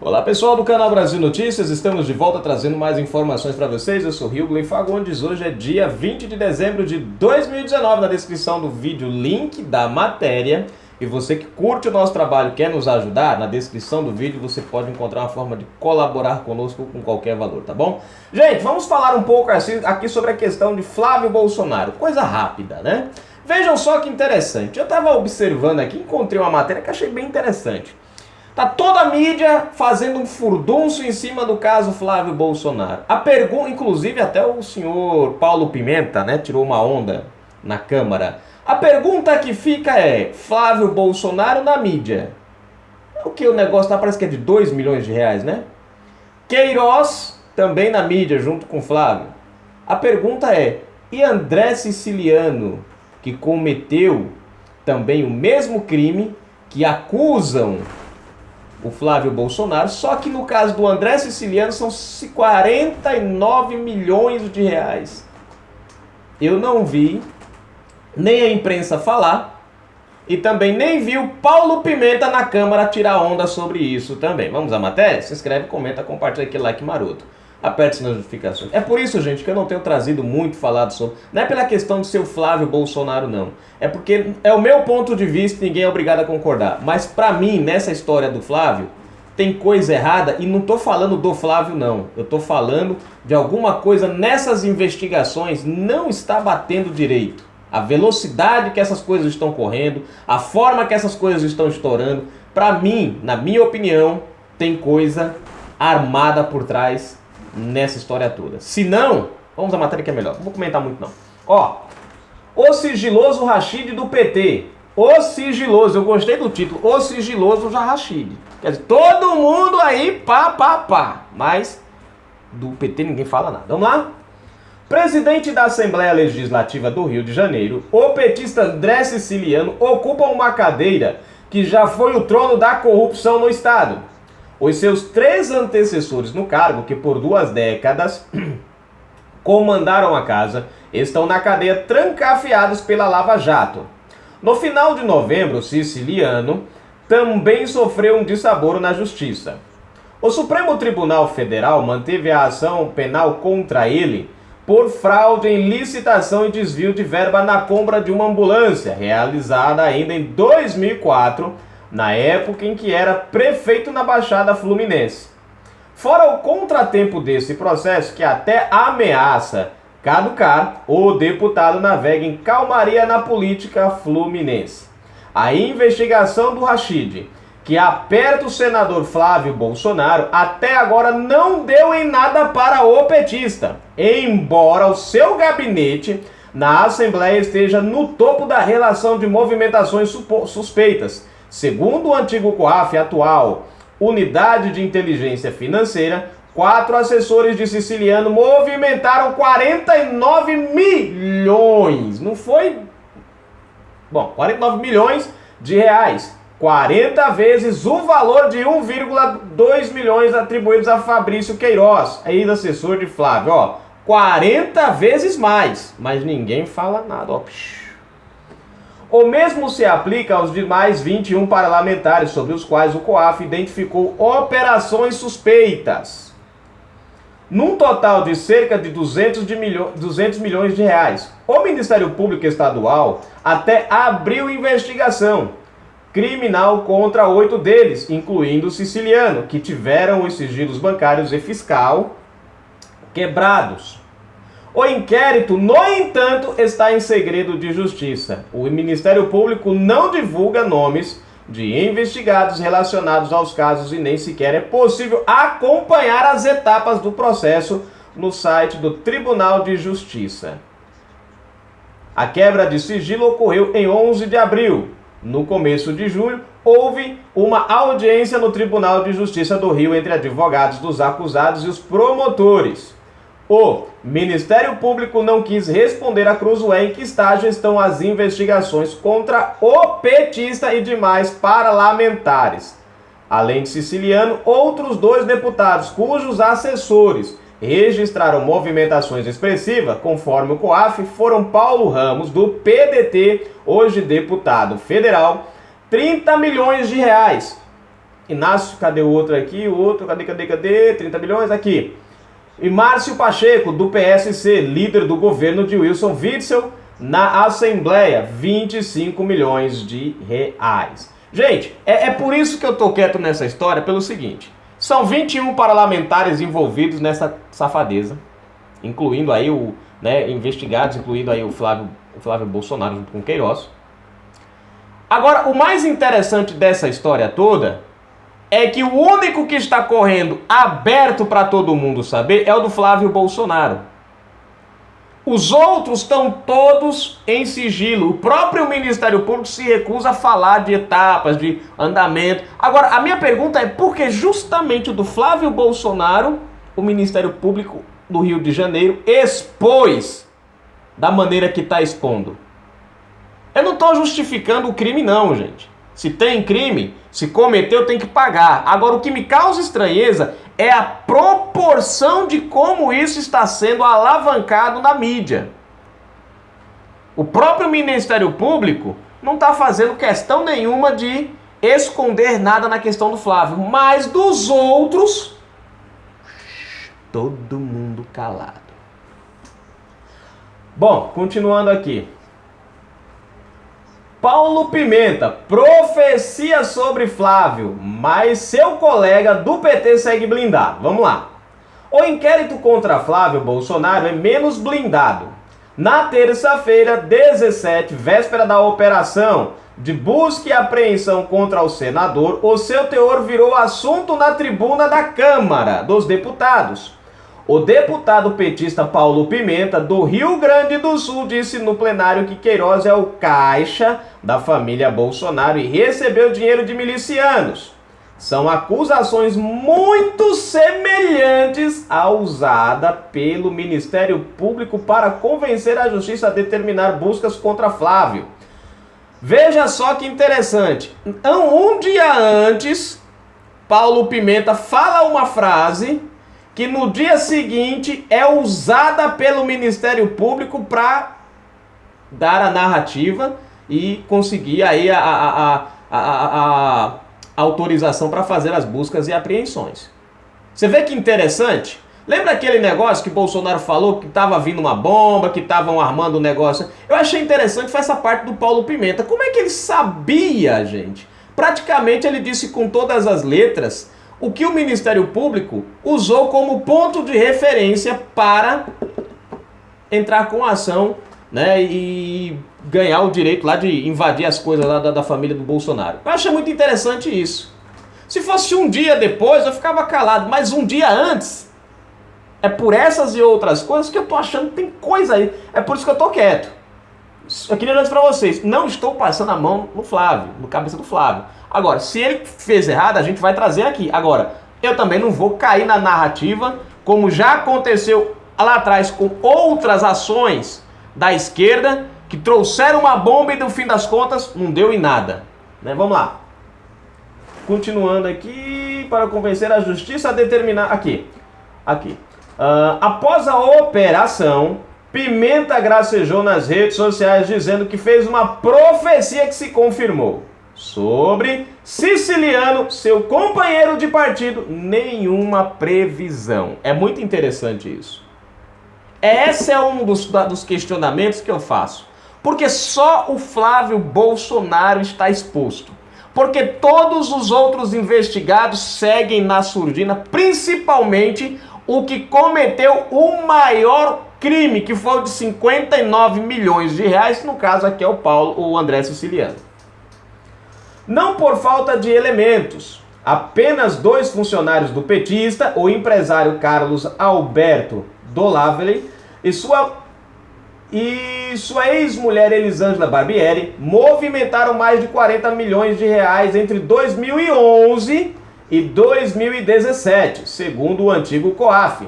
Olá pessoal do canal Brasil Notícias, estamos de volta trazendo mais informações para vocês. Eu sou Riogley Fagundes, hoje é dia 20 de dezembro de 2019. Na descrição do vídeo, link da matéria. E você que curte o nosso trabalho, quer nos ajudar, na descrição do vídeo você pode encontrar uma forma de colaborar conosco com qualquer valor, tá bom? Gente, vamos falar um pouco aqui sobre a questão de Flávio Bolsonaro, coisa rápida, né? Vejam só que interessante, eu estava observando aqui, encontrei uma matéria que achei bem interessante. Tá toda a mídia fazendo um furdunço em cima do caso Flávio Bolsonaro. A pergunta, inclusive até o senhor Paulo Pimenta, né, tirou uma onda na Câmara. A pergunta que fica é, Flávio Bolsonaro na mídia. O que o negócio tá, parece que é de 2 milhões de reais, né? Queiroz também na mídia, junto com Flávio. A pergunta é, e André Siciliano, que cometeu também o mesmo crime, que acusam o Flávio Bolsonaro, só que no caso do André Siciliano são 49 milhões de reais. Eu não vi nem a imprensa falar e também nem vi o Paulo Pimenta na Câmara tirar onda sobre isso também. Vamos à matéria? Se inscreve, comenta, compartilha aquele like maroto. Aperte as notificações. É por isso, gente, que eu não tenho trazido muito falado sobre... Não é pela questão de ser o Flávio Bolsonaro, não. É porque é o meu ponto de vista e ninguém é obrigado a concordar. Mas pra mim, nessa história do Flávio, tem coisa errada. E não tô falando do Flávio, não. Eu tô falando de alguma coisa nessas investigações não está batendo direito. A velocidade que essas coisas estão correndo, a forma que essas coisas estão estourando. Pra mim, na minha opinião, tem coisa armada por trás nessa história toda. Se não, vamos à matéria que é melhor. Não vou comentar muito não. Ó, o sigiloso Rachid do PT. O sigiloso, eu gostei do título. O sigiloso Rachid. Quer dizer, todo mundo aí pá. Mas do PT ninguém fala nada. Vamos lá? Presidente da Assembleia Legislativa do Rio de Janeiro, o petista André Siciliano ocupa uma cadeira que já foi o trono da corrupção no estado. Os seus 3 antecessores no cargo, que por 2 décadas comandaram a casa, estão na cadeia trancafiados pela Lava Jato. No final de novembro, Siciliano também sofreu um dissaboro na justiça. O Supremo Tribunal Federal manteve a ação penal contra ele por fraude em licitação e desvio de verba na compra de uma ambulância, realizada ainda em 2004, na época em que era prefeito na Baixada Fluminense. Fora o contratempo desse processo, que até ameaça caducar, o deputado navega em calmaria na política fluminense. A investigação do Rachid, que aperta o senador Flávio Bolsonaro, até agora não deu em nada para o petista, embora o seu gabinete na Assembleia esteja no topo da relação de movimentações suspeitas. Segundo o antigo COAF, atual Unidade de Inteligência Financeira, 4 assessores de Siciliano movimentaram 49 milhões. Não foi... Bom, 49 milhões de reais. 40 vezes o valor de 1,2 milhões atribuídos a Fabrício Queiroz, ex-assessor de Flávio. Ó, 40 vezes mais. Mas ninguém fala nada, ó. O mesmo se aplica aos demais 21 parlamentares, sobre os quais o COAF identificou operações suspeitas, num total de cerca de 200 milhões de reais. O Ministério Público Estadual até abriu investigação criminal contra 8 deles, incluindo o Siciliano, que tiveram os sigilos bancários e fiscal quebrados. O inquérito, no entanto, está em segredo de justiça. O Ministério Público não divulga nomes de investigados relacionados aos casos e nem sequer é possível acompanhar as etapas do processo no site do Tribunal de Justiça. A quebra de sigilo ocorreu em 11 de abril. No começo de julho, houve uma audiência no Tribunal de Justiça do Rio entre advogados dos acusados e os promotores. O Ministério Público não quis responder a Cruzoé em que estágio estão as investigações contra o petista e demais parlamentares. Além de Siciliano, outros 2 deputados, cujos assessores registraram movimentações expressivas, conforme o COAF, foram Paulo Ramos, do PDT, hoje deputado federal, 30 milhões de reais. Inácio, cadê o outro aqui? O outro, cadê? 30 milhões, aqui. E Márcio Pacheco, do PSC, líder do governo de Wilson Witzel, na Assembleia, 25 milhões de reais. Gente, é por isso que eu tô quieto nessa história, pelo seguinte. São 21 parlamentares envolvidos nessa safadeza, incluindo aí investigados, incluindo aí o Flávio Bolsonaro junto com o Queiroz. Agora, o mais interessante dessa história toda é que o único que está correndo aberto para todo mundo saber é o do Flávio Bolsonaro. Os outros estão todos em sigilo. O próprio Ministério Público se recusa a falar de etapas, de andamento. Agora, a minha pergunta é por que justamente o do Flávio Bolsonaro, o Ministério Público do Rio de Janeiro, expôs da maneira que está expondo? Eu não estou justificando o crime não, gente. Se tem crime, se cometeu, tem que pagar. Agora, o que me causa estranheza é a proporção de como isso está sendo alavancado na mídia. O próprio Ministério Público não está fazendo questão nenhuma de esconder nada na questão do Flávio. Mas dos outros, todo mundo calado. Bom, continuando aqui. Paulo Pimenta, profecia sobre Flávio, mas seu colega do PT segue blindado. Vamos lá. O inquérito contra Flávio Bolsonaro é menos blindado. Na terça-feira, 17, véspera da operação de busca e apreensão contra o senador, o seu teor virou assunto na tribuna da Câmara dos Deputados. O deputado petista Paulo Pimenta, do Rio Grande do Sul, disse no plenário que Queiroz é o caixa da família Bolsonaro e recebeu dinheiro de milicianos. São acusações muito semelhantes à usada pelo Ministério Público para convencer a Justiça a determinar buscas contra Flávio. Veja só que interessante. Um dia antes, Paulo Pimenta fala uma frase que no dia seguinte é usada pelo Ministério Público para dar a narrativa e conseguir aí a autorização para fazer as buscas e apreensões. Você vê que interessante? Lembra aquele negócio que Bolsonaro falou que estava vindo uma bomba, que estavam armando um negócio? Eu achei interessante, foi essa parte do Paulo Pimenta. Como é que ele sabia, gente? Praticamente ele disse com todas as letras o que o Ministério Público usou como ponto de referência para entrar com a ação, né, e ganhar o direito lá de invadir as coisas lá da família do Bolsonaro. Eu achei muito interessante isso. Se fosse um dia depois, eu ficava calado, mas um dia antes, é por essas e outras coisas que eu tô achando que tem coisa aí. É por isso que eu tô quieto. Eu queria dizer para vocês, não estou passando a mão no Flávio, no cabeça do Flávio. Agora, se ele fez errado, a gente vai trazer aqui. Agora, eu também não vou cair na narrativa, como já aconteceu lá atrás com outras ações da esquerda, que trouxeram uma bomba e no fim das contas não deu em nada. Né? Vamos lá. Continuando aqui, para convencer a Justiça a determinar... Aqui. Após a operação, Pimenta gracejou nas redes sociais dizendo que fez uma profecia que se confirmou. Sobre Siciliano, seu companheiro de partido, nenhuma previsão. É muito interessante isso. Esse é um dos questionamentos que eu faço. Porque só o Flávio Bolsonaro está exposto. Porque todos os outros investigados seguem na surdina, principalmente o que cometeu o maior crime, que foi o de 59 milhões de reais, no caso aqui é o André Siciliano. Não por falta de elementos, apenas 2 funcionários do petista, o empresário Carlos Alberto Dolavely e sua ex-mulher Elisângela Barbieri movimentaram mais de 40 milhões de reais entre 2011 e 2017, segundo o antigo COAF.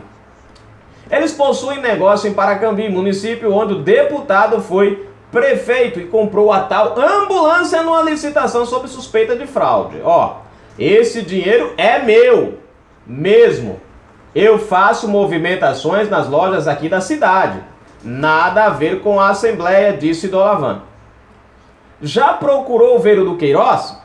Eles possuem negócio em Paracambi, município onde o deputado foi prefeito e comprou a tal ambulância numa licitação sob suspeita de fraude. Ó, esse dinheiro é meu, mesmo. Eu faço movimentações nas lojas aqui da cidade. Nada a ver com a Assembleia, disse Dolavan. Já procurou ver o do Queiroz?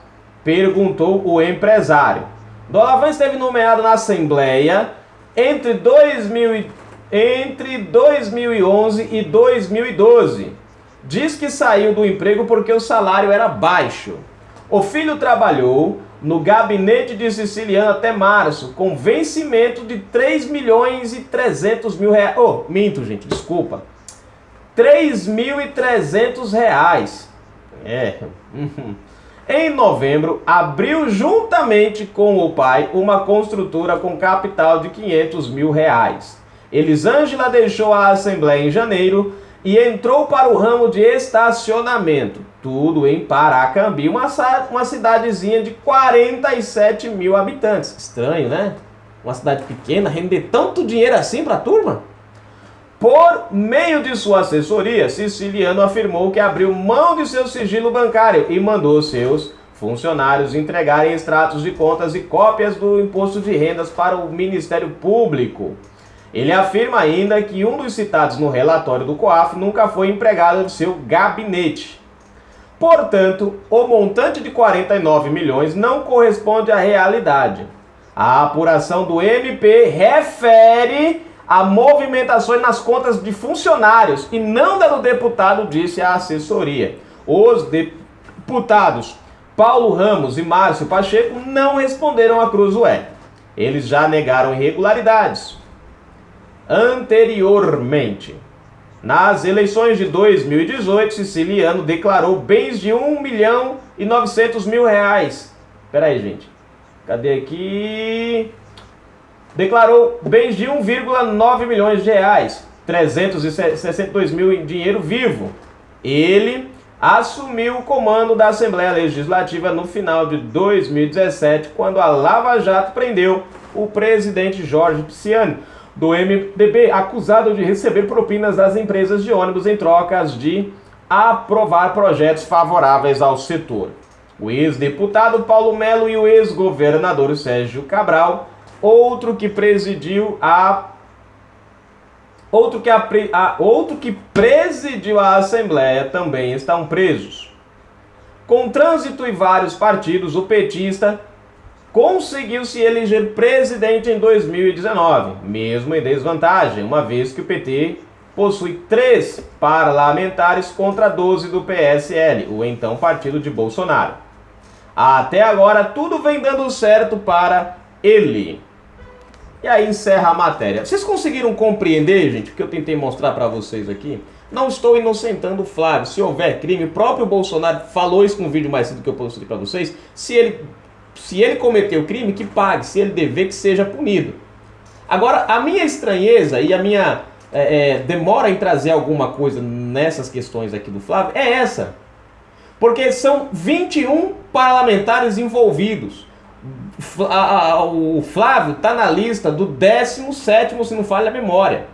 perguntou o empresário. Dolavan esteve nomeado na Assembleia entre 2011 e 2012. Diz que saiu do emprego porque o salário era baixo. O filho trabalhou no gabinete de Siciliano até março, com vencimento de 3.300.000 reais. Oh, minto, gente, desculpa. 3.300 reais. Em novembro, abriu juntamente com o pai uma construtora com capital de 500 mil reais. Elisângela deixou a Assembleia em janeiro e entrou para o ramo de estacionamento. Tudo em Paracambi, uma cidadezinha de 47 mil habitantes. Estranho, né? Uma cidade pequena render tanto dinheiro assim para a turma? Por meio de sua assessoria, Siciliano afirmou que abriu mão de seu sigilo bancário e mandou seus funcionários entregarem extratos de contas e cópias do imposto de rendas para o Ministério Público. Ele afirma ainda que um dos citados no relatório do COAF nunca foi empregado de seu gabinete. Portanto, o montante de 49 milhões não corresponde à realidade. A apuração do MP refere a movimentações nas contas de funcionários e não da do deputado, disse a assessoria. Os deputados Paulo Ramos e Márcio Pacheco não responderam a Cruzoé. Eles já negaram irregularidades. Anteriormente, nas eleições de 2018, Siciliano declarou bens de 1.900.000 reais. Espera aí, gente. Cadê aqui? Declarou bens de 1,9 milhões de reais. 362 mil em dinheiro vivo. Ele assumiu o comando da Assembleia Legislativa no final de 2017, quando a Lava Jato prendeu o presidente Jorge Pisciani, do MDB, acusado de receber propinas das empresas de ônibus em trocas de aprovar projetos favoráveis ao setor. O ex-deputado Paulo Melo e o ex-governador Sérgio Cabral, outro que presidiu a Assembleia, também estão presos. Com trânsito em vários partidos, o petista conseguiu se eleger presidente em 2019, mesmo em desvantagem, uma vez que o PT possui 3 parlamentares contra 12 do PSL, o então partido de Bolsonaro. Até agora, tudo vem dando certo para ele. E aí encerra a matéria. Vocês conseguiram compreender, gente, o que eu tentei mostrar para vocês aqui? Não estou inocentando o Flávio. Se houver crime, o próprio Bolsonaro falou isso no vídeo mais cedo que eu postei para vocês. Se ele cometeu crime, que pague. Se ele dever, que seja punido. Agora, a minha estranheza e a minha demora em trazer alguma coisa nessas questões aqui do Flávio é essa. Porque são 21 parlamentares envolvidos. O Flávio está na lista do 17º, se não falha a memória.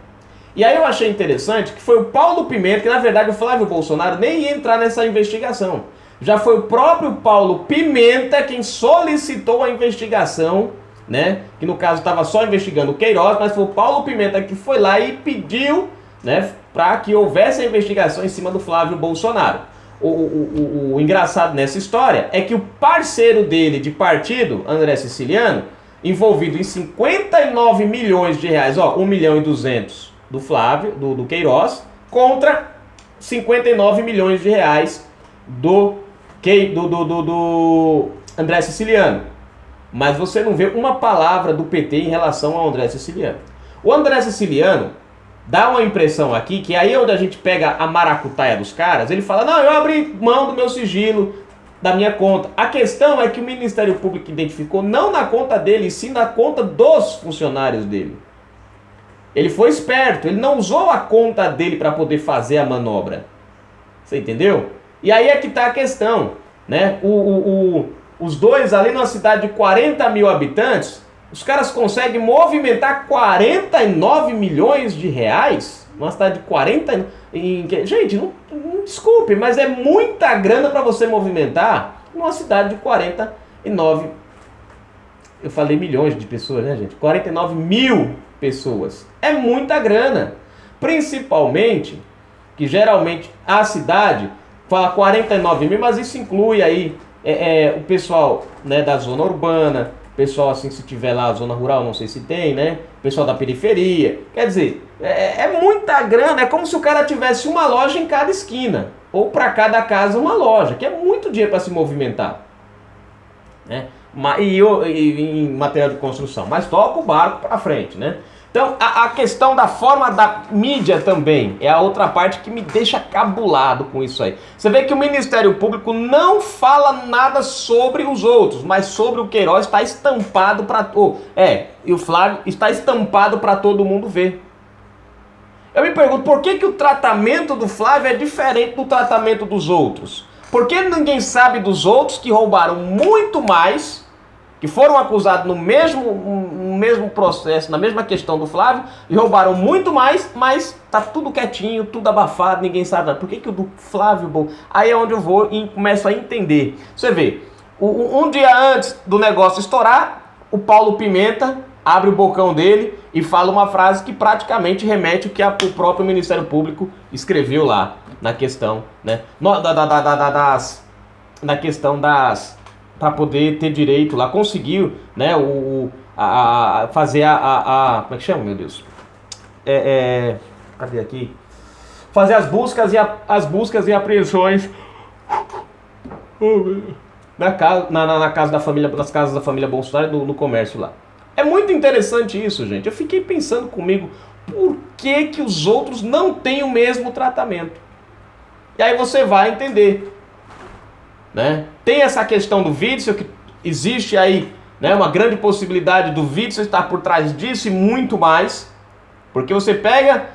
E aí eu achei interessante que foi o Paulo Pimenta, que na verdade o Flávio Bolsonaro nem ia entrar nessa investigação. Já foi o próprio Paulo Pimenta quem solicitou a investigação, né? Que no caso estava só investigando o Queiroz, mas foi o Paulo Pimenta que foi lá e pediu, né, para que houvesse a investigação em cima do Flávio Bolsonaro. O engraçado nessa história é que o parceiro dele de partido, André Siciliano, envolvido em 59 milhões de reais, 1.200.000 do Flávio, do Queiroz, contra 59 milhões de reais do André Siciliano. Mas você não vê uma palavra do PT em relação ao André Siciliano. O André Siciliano dá uma impressão aqui, que aí é onde a gente pega a maracutaia dos caras, ele fala, não, eu abri mão do meu sigilo, da minha conta. A questão é que o Ministério Público identificou não na conta dele, e sim na conta dos funcionários dele. Ele foi esperto, ele não usou a conta dele para poder fazer a manobra. Você entendeu? E aí é que está a questão, né? Os dois ali numa cidade de 40 mil habitantes, os caras conseguem movimentar 49 milhões de reais? Uma cidade de 40... Gente, não desculpe, mas é muita grana para você movimentar numa cidade de 49... Eu falei milhões de pessoas, né, gente? 49 mil pessoas. É muita grana. Principalmente que geralmente a cidade fala 49 mil, mas isso inclui aí o pessoal, né, da zona urbana, pessoal assim, se tiver lá a zona rural, não sei se tem, né? Pessoal da periferia. Quer dizer, é muita grana, é como se o cara tivesse uma loja em cada esquina. Ou para cada casa uma loja, que é muito dinheiro para se movimentar. Né? E em material de construção. Mas toca o barco para frente, né? Então, a questão da forma da mídia também é a outra parte que me deixa cabulado com isso aí. Você vê que o Ministério Público não fala nada sobre os outros, mas sobre o Queiroz está estampado para... e o Flávio está estampado para todo mundo ver. Eu me pergunto, por que o tratamento do Flávio é diferente do tratamento dos outros? Por que ninguém sabe dos outros que roubaram muito mais, que foram acusados no mesmo processo, na mesma questão do Flávio, e roubaram muito mais, mas tá tudo quietinho, tudo abafado, ninguém sabe nada. Por que o do Flávio... Bom, aí é onde eu vou e começo a entender. Você vê, um dia antes do negócio estourar, o Paulo Pimenta abre o bocão dele e fala uma frase que praticamente remete ao que o próprio Ministério Público escreveu lá, na questão, né? Na questão das... para poder ter direito lá, conseguiu, né, fazer como é que chama, meu Deus? Cadê aqui? Fazer as buscas e apreensões nas casas da família Bolsonaro no comércio lá. É muito interessante isso, gente. Eu fiquei pensando comigo, por que os outros não têm o mesmo tratamento? E aí você vai entender. Né? Tem essa questão do Witzel, que existe aí, né, uma grande possibilidade do Witzel estar por trás disso e muito mais, porque você pega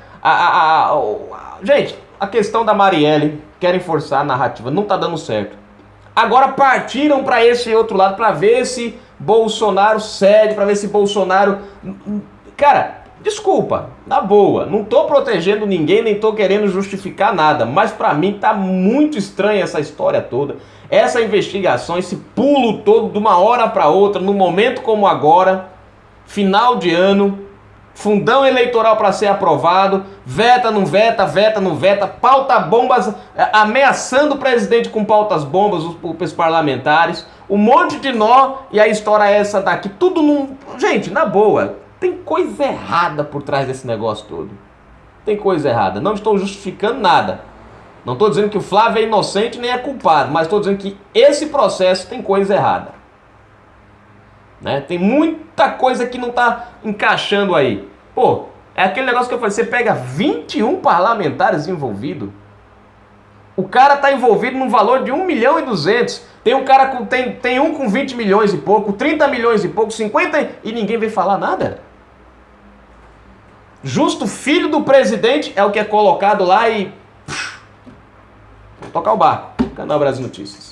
gente, a questão da Marielle, querem forçar a narrativa, não está dando certo. Agora partiram para esse outro lado para ver se Bolsonaro cede, para ver se Bolsonaro... Cara, desculpa, na boa, não tô protegendo ninguém, nem tô querendo justificar nada, mas para mim tá muito estranha essa história toda. Essa investigação, esse pulo todo de uma hora para outra, num momento como agora, final de ano, fundão eleitoral para ser aprovado, veta, não veta, veta, não veta, pauta bombas, ameaçando o presidente com pautas bombas, os parlamentares, um monte de nó, e a história é essa daqui, tudo num... Gente, na boa, tem coisa errada por trás desse negócio todo. Tem coisa errada, não estou justificando nada. Não estou dizendo que o Flávio é inocente nem é culpado, mas estou dizendo que esse processo tem coisa errada. Né? Tem muita coisa que não está encaixando aí. Pô, é aquele negócio que eu falei, você pega 21 parlamentares envolvidos, o cara está envolvido num valor de 1.200.000. Tem um cara tem um com 20 milhões e pouco, 30 milhões e pouco, 50 e ninguém vem falar nada. Justo filho do presidente é o que é colocado lá e... tocar o barco. Canal Brasil Notícias.